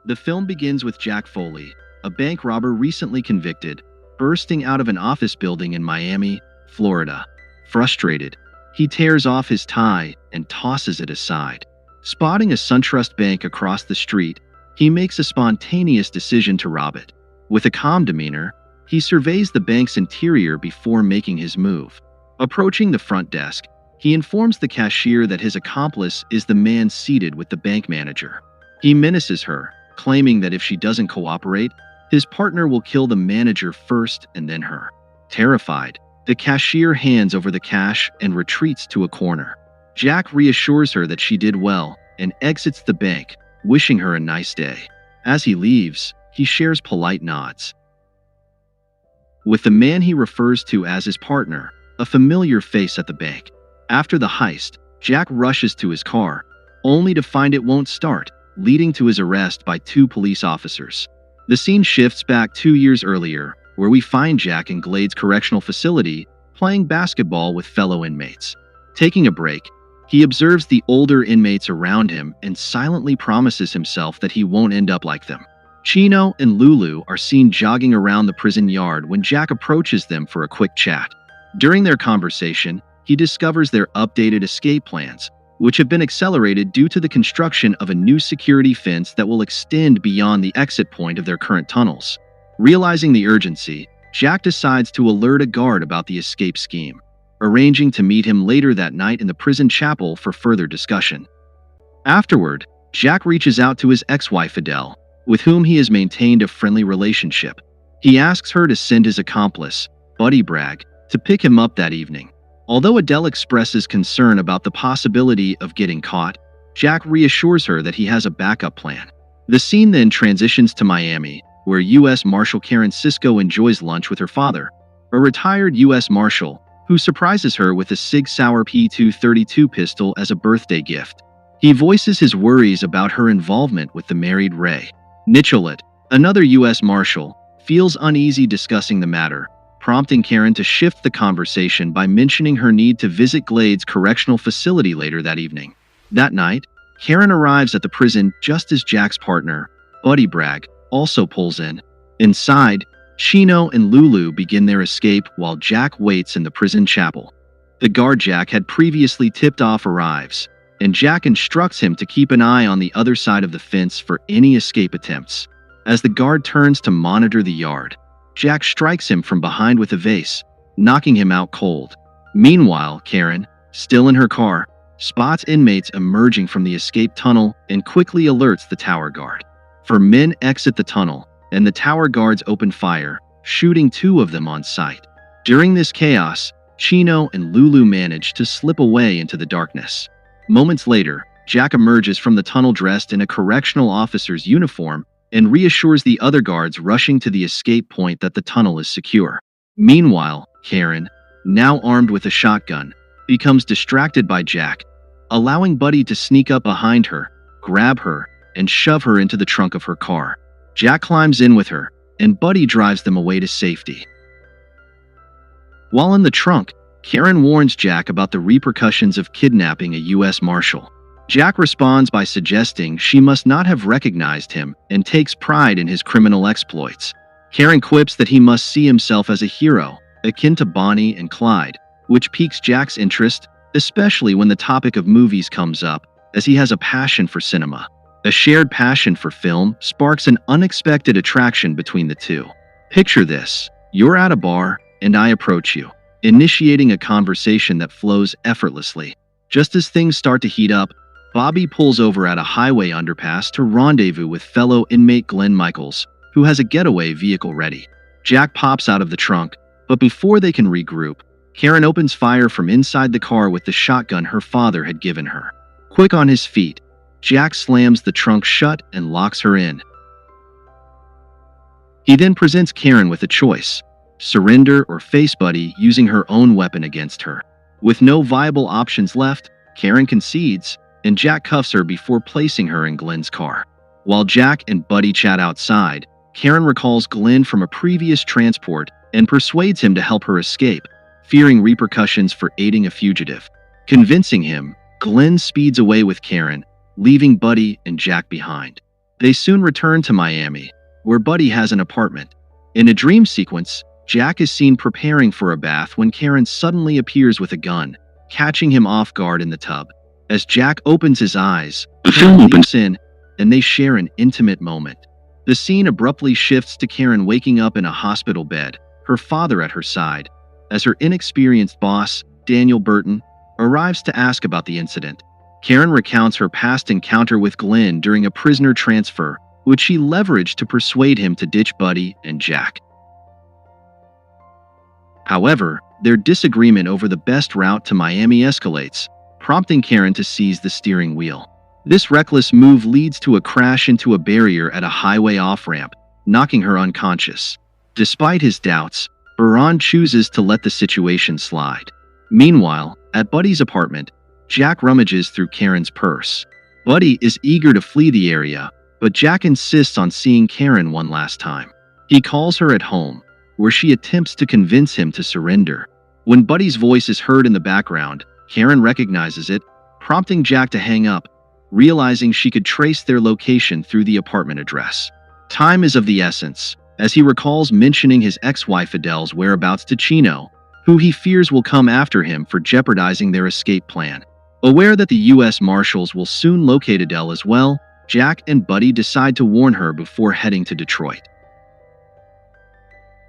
The film begins with Jack Foley, a bank robber recently convicted, bursting out of an office building in Miami, Florida. Frustrated, he tears off his tie and tosses it aside. Spotting a SunTrust bank across the street, he makes a spontaneous decision to rob it. With a calm demeanor, he surveys the bank's interior before making his move. Approaching the front desk, he informs the cashier that his accomplice is the man seated with the bank manager. He menaces her, claiming that if she doesn't cooperate, his partner will kill the manager first and then her. Terrified, the cashier hands over the cash and retreats to a corner. Jack reassures her that she did well and exits the bank, wishing her a nice day. As he leaves, he shares polite nods with the man he refers to as his partner, a familiar face at the bank. After the heist, Jack rushes to his car, only to find it won't start, leading to his arrest by 2 police officers. The scene shifts back 2 years earlier, where we find Jack in Glades Correctional Facility playing basketball with fellow inmates. Taking a break, he observes the older inmates around him and silently promises himself that he won't end up like them. Chino and Lulu are seen jogging around the prison yard when Jack approaches them for a quick chat. During their conversation, he discovers their updated escape plans, which have been accelerated due to the construction of a new security fence that will extend beyond the exit point of their current tunnels. Realizing the urgency, Jack decides to alert a guard about the escape scheme, arranging to meet him later that night in the prison chapel for further discussion. Afterward, Jack reaches out to his ex-wife Adele, with whom he has maintained a friendly relationship. He asks her to send his accomplice, Buddy Bragg, to pick him up that evening. Although Adele expresses concern about the possibility of getting caught, Jack reassures her that he has a backup plan. The scene then transitions to Miami, where U.S. Marshal Karen Sisco enjoys lunch with her father, a retired U.S. Marshal, who surprises her with a Sig Sauer P232 pistol as a birthday gift. He voices his worries about her involvement with the married Ray. Nicholet, another U.S. Marshal, feels uneasy discussing the matter, prompting Karen to shift the conversation by mentioning her need to visit Glades Correctional Facility later that evening. That night, Karen arrives at the prison just as Jack's partner, Buddy Bragg, also pulls in. Inside, Chino and Lulu begin their escape while Jack waits in the prison chapel. The guard Jack had previously tipped off arrives, and Jack instructs him to keep an eye on the other side of the fence for any escape attempts. As the guard turns to monitor the yard, Jack strikes him from behind with a vase, knocking him out cold. Meanwhile, Karen, still in her car, spots inmates emerging from the escape tunnel and quickly alerts the tower guard. 4 men exit the tunnel, and the tower guards open fire, shooting 2 of them on sight. During this chaos, Chino and Lulu manage to slip away into the darkness. Moments later, Jack emerges from the tunnel dressed in a correctional officer's uniform and reassures the other guards rushing to the escape point that the tunnel is secure. Meanwhile, Karen, now armed with a shotgun, becomes distracted by Jack, allowing Buddy to sneak up behind her, grab her, and shove her into the trunk of her car. Jack climbs in with her, and Buddy drives them away to safety. While in the trunk, Karen warns Jack about the repercussions of kidnapping a U.S. Marshal. Jack responds by suggesting she must not have recognized him and takes pride in his criminal exploits. Karen quips that he must see himself as a hero, akin to Bonnie and Clyde, which piques Jack's interest, especially when the topic of movies comes up, as he has a passion for cinema. A shared passion for film sparks an unexpected attraction between the two. Picture this: you're at a bar, and I approach you, initiating a conversation that flows effortlessly. Just as things start to heat up, Bobby pulls over at a highway underpass to rendezvous with fellow inmate Glenn Michaels, who has a getaway vehicle ready. Jack pops out of the trunk, but before they can regroup, Karen opens fire from inside the car with the shotgun her father had given her. Quick on his feet, Jack slams the trunk shut and locks her in. He then presents Karen with a choice: surrender or face Buddy using her own weapon against her. With no viable options left, Karen concedes, and Jack cuffs her before placing her in Glenn's car. While Jack and Buddy chat outside, Karen recalls Glenn from a previous transport and persuades him to help her escape, fearing repercussions for aiding a fugitive. Convincing him, Glenn speeds away with Karen, leaving Buddy and Jack behind. They soon return to Miami, where Buddy has an apartment. In a dream sequence, Jack is seen preparing for a bath when Karen suddenly appears with a gun, catching him off guard in the tub. As Jack opens his eyes, The Karen film leaps in, and they share an intimate moment. The scene abruptly shifts to Karen waking up in a hospital bed, her father at her side, as her inexperienced boss, Daniel Burton, arrives to ask about the incident. Karen recounts her past encounter with Glenn during a prisoner transfer, which she leveraged to persuade him to ditch Buddy and Jack. However, their disagreement over the best route to Miami escalates, prompting Karen to seize the steering wheel. This reckless move leads to a crash into a barrier at a highway off-ramp, knocking her unconscious. Despite his doubts, Baran chooses to let the situation slide. Meanwhile, at Buddy's apartment, Jack rummages through Karen's purse. Buddy is eager to flee the area, but Jack insists on seeing Karen one last time. He calls her at home, where she attempts to convince him to surrender. When Buddy's voice is heard in the background, Karen recognizes it, prompting Jack to hang up, realizing she could trace their location through the apartment address. Time is of the essence, as he recalls mentioning his ex-wife Adele's whereabouts to Chino, who he fears will come after him for jeopardizing their escape plan. Aware that the U.S. Marshals will soon locate Adele as well, Jack and Buddy decide to warn her before heading to Detroit.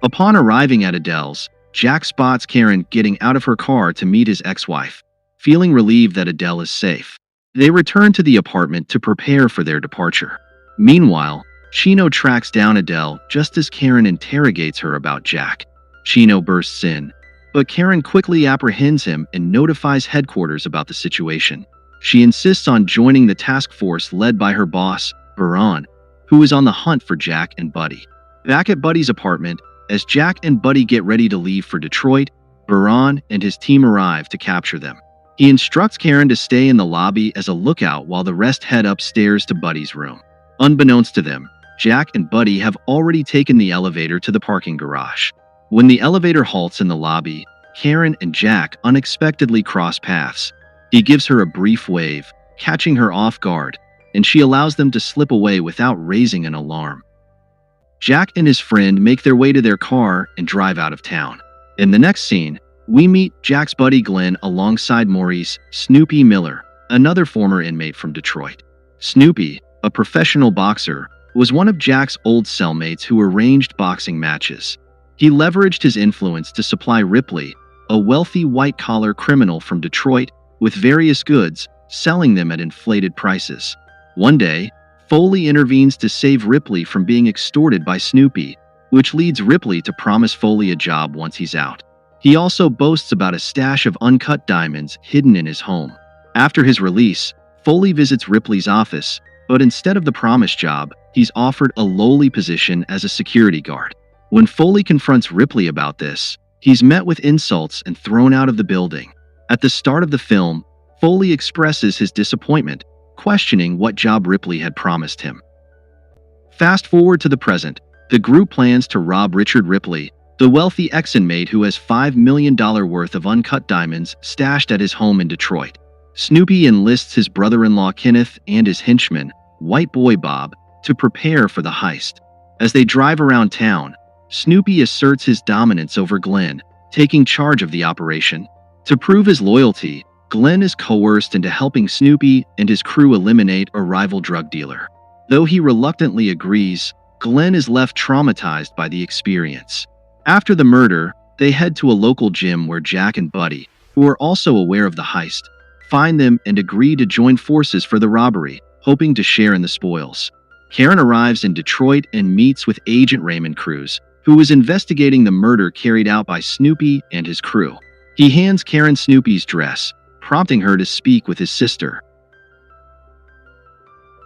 Upon arriving at Adele's, Jack spots Karen getting out of her car to meet his ex-wife, feeling relieved that Adele is safe. They return to the apartment to prepare for their departure. Meanwhile, Chino tracks down Adele just as Karen interrogates her about Jack. Chino bursts in, but Karen quickly apprehends him and notifies headquarters about the situation. She insists on joining the task force led by her boss, Baran, who is on the hunt for Jack and Buddy. Back at Buddy's apartment, as Jack and Buddy get ready to leave for Detroit, Baran and his team arrive to capture them. He instructs Karen to stay in the lobby as a lookout while the rest head upstairs to Buddy's room. Unbeknownst to them, Jack and Buddy have already taken the elevator to the parking garage. When the elevator halts in the lobby, Karen and Jack unexpectedly cross paths. He gives her a brief wave, catching her off guard, and she allows them to slip away without raising an alarm. Jack and his friend make their way to their car and drive out of town. In the next scene, we meet Jack's buddy Glenn alongside Maurice Snoopy Miller, another former inmate from Detroit. Snoopy, a professional boxer, was one of Jack's old cellmates who arranged boxing matches. He leveraged his influence to supply Ripley, a wealthy white-collar criminal from Detroit, with various goods, selling them at inflated prices. One day, Foley intervenes to save Ripley from being extorted by Snoopy, which leads Ripley to promise Foley a job once he's out. He also boasts about a stash of uncut diamonds hidden in his home. After his release, Foley visits Ripley's office, but instead of the promised job, he's offered a lowly position as a security guard. When Foley confronts Ripley about this, he's met with insults and thrown out of the building. At the start of the film, Foley expresses his disappointment, questioning what job Ripley had promised him. Fast forward to the present, the group plans to rob Richard Ripley, the wealthy ex-inmate who has $5 million worth of uncut diamonds stashed at his home in Detroit. Snoopy enlists his brother-in-law Kenneth and his henchman, White Boy Bob, to prepare for the heist. As they drive around town, Snoopy asserts his dominance over Glenn, taking charge of the operation. To prove his loyalty, Glenn is coerced into helping Snoopy and his crew eliminate a rival drug dealer. Though he reluctantly agrees, Glenn is left traumatized by the experience. After the murder, they head to a local gym where Jack and Buddy, who are also aware of the heist, find them and agree to join forces for the robbery, hoping to share in the spoils. Karen arrives in Detroit and meets with Agent Raymond Cruz, who is investigating the murder carried out by Snoopy and his crew. He hands Karen Snoopy's dress, prompting her to speak with his sister.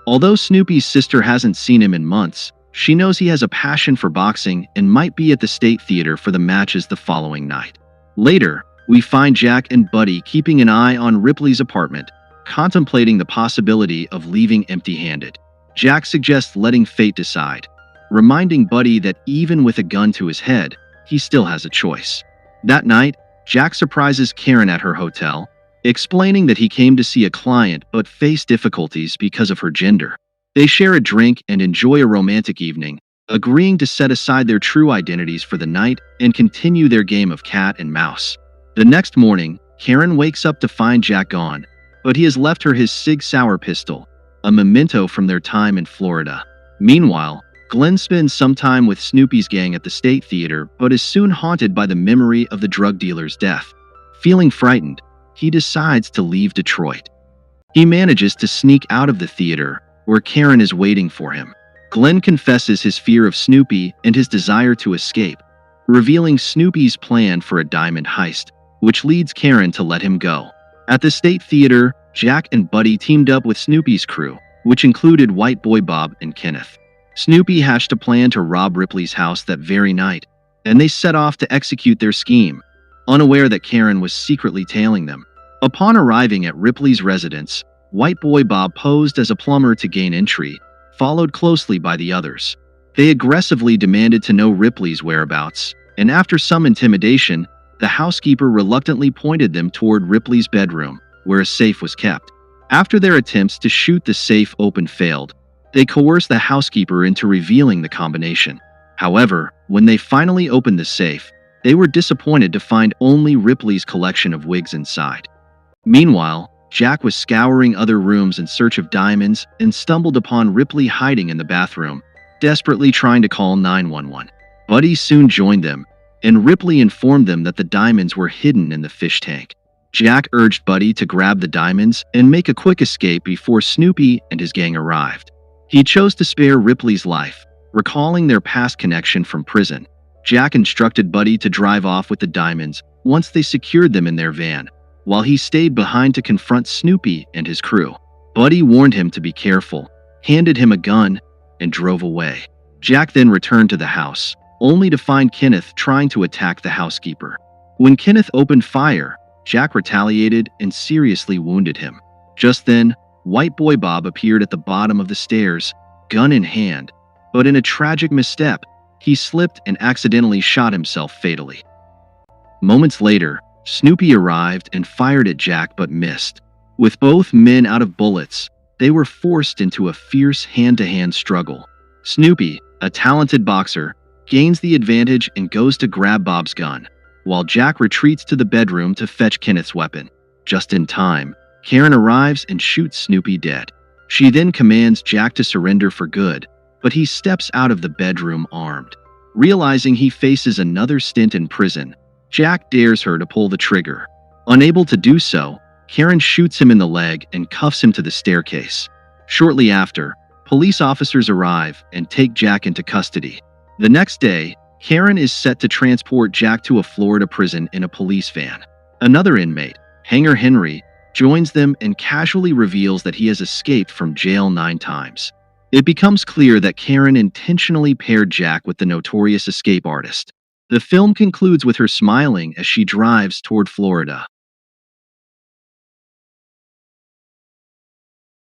Although Snoopy's sister hasn't seen him in months, she knows he has a passion for boxing and might be at the State Theater for the matches the following night. Later, we find Jack and Buddy keeping an eye on Ripley's apartment, contemplating the possibility of leaving empty-handed. Jack suggests letting fate decide, reminding Buddy that even with a gun to his head, he still has a choice. That night, Jack surprises Karen at her hotel, explaining that he came to see a client but faced difficulties because of her gender. They share a drink and enjoy a romantic evening, agreeing to set aside their true identities for the night and continue their game of cat and mouse. The next morning, Karen wakes up to find Jack gone, but he has left her his Sig Sauer pistol, a memento from their time in Florida. Meanwhile, Glenn spends some time with Snoopy's gang at the State Theater but is soon haunted by the memory of the drug dealer's death. Feeling frightened, he decides to leave Detroit. He manages to sneak out of the theater, where Karen is waiting for him. Glenn confesses his fear of Snoopy and his desire to escape, revealing Snoopy's plan for a diamond heist, which leads Karen to let him go. At the State Theater, Jack and Buddy teamed up with Snoopy's crew, which included White Boy Bob and Kenneth. Snoopy hatched a plan to rob Ripley's house that very night, and they set off to execute their scheme, unaware that Karen was secretly tailing them. Upon arriving at Ripley's residence, White Boy Bob posed as a plumber to gain entry, followed closely by the others. They aggressively demanded to know Ripley's whereabouts, and after some intimidation, the housekeeper reluctantly pointed them toward Ripley's bedroom, where a safe was kept. After their attempts to shoot the safe open failed, they coerced the housekeeper into revealing the combination. However, when they finally opened the safe, they were disappointed to find only Ripley's collection of wigs inside. Meanwhile, Jack was scouring other rooms in search of diamonds and stumbled upon Ripley hiding in the bathroom, desperately trying to call 911. Buddy soon joined them, and Ripley informed them that the diamonds were hidden in the fish tank. Jack urged Buddy to grab the diamonds and make a quick escape before Snoopy and his gang arrived. He chose to spare Ripley's life, recalling their past connection from prison. Jack instructed Buddy to drive off with the diamonds once they secured them in their van, while he stayed behind to confront Snoopy and his crew. Buddy warned him to be careful, handed him a gun, and drove away. Jack then returned to the house, only to find Kenneth trying to attack the housekeeper. When Kenneth opened fire, Jack retaliated and seriously wounded him. Just then, White Boy Bob appeared at the bottom of the stairs, gun in hand, but in a tragic misstep, he slipped and accidentally shot himself fatally. Moments later, Snoopy arrived and fired at Jack but missed. With both men out of bullets, they were forced into a fierce hand-to-hand struggle. Snoopy, a talented boxer, gains the advantage and goes to grab Bob's gun, while Jack retreats to the bedroom to fetch Kenneth's weapon. Just in time, Karen arrives and shoots Snoopy dead. She then commands Jack to surrender for good, but he steps out of the bedroom armed. Realizing he faces another stint in prison, Jack dares her to pull the trigger. Unable to do so, Karen shoots him in the leg and cuffs him to the staircase. Shortly after, police officers arrive and take Jack into custody. The next day, Karen is set to transport Jack to a Florida prison in a police van. Another inmate, Hanger Henry, joins them and casually reveals that he has escaped from jail 9 times. It becomes clear that Karen intentionally paired Jack with the notorious escape artist. The film concludes with her smiling as she drives toward Florida.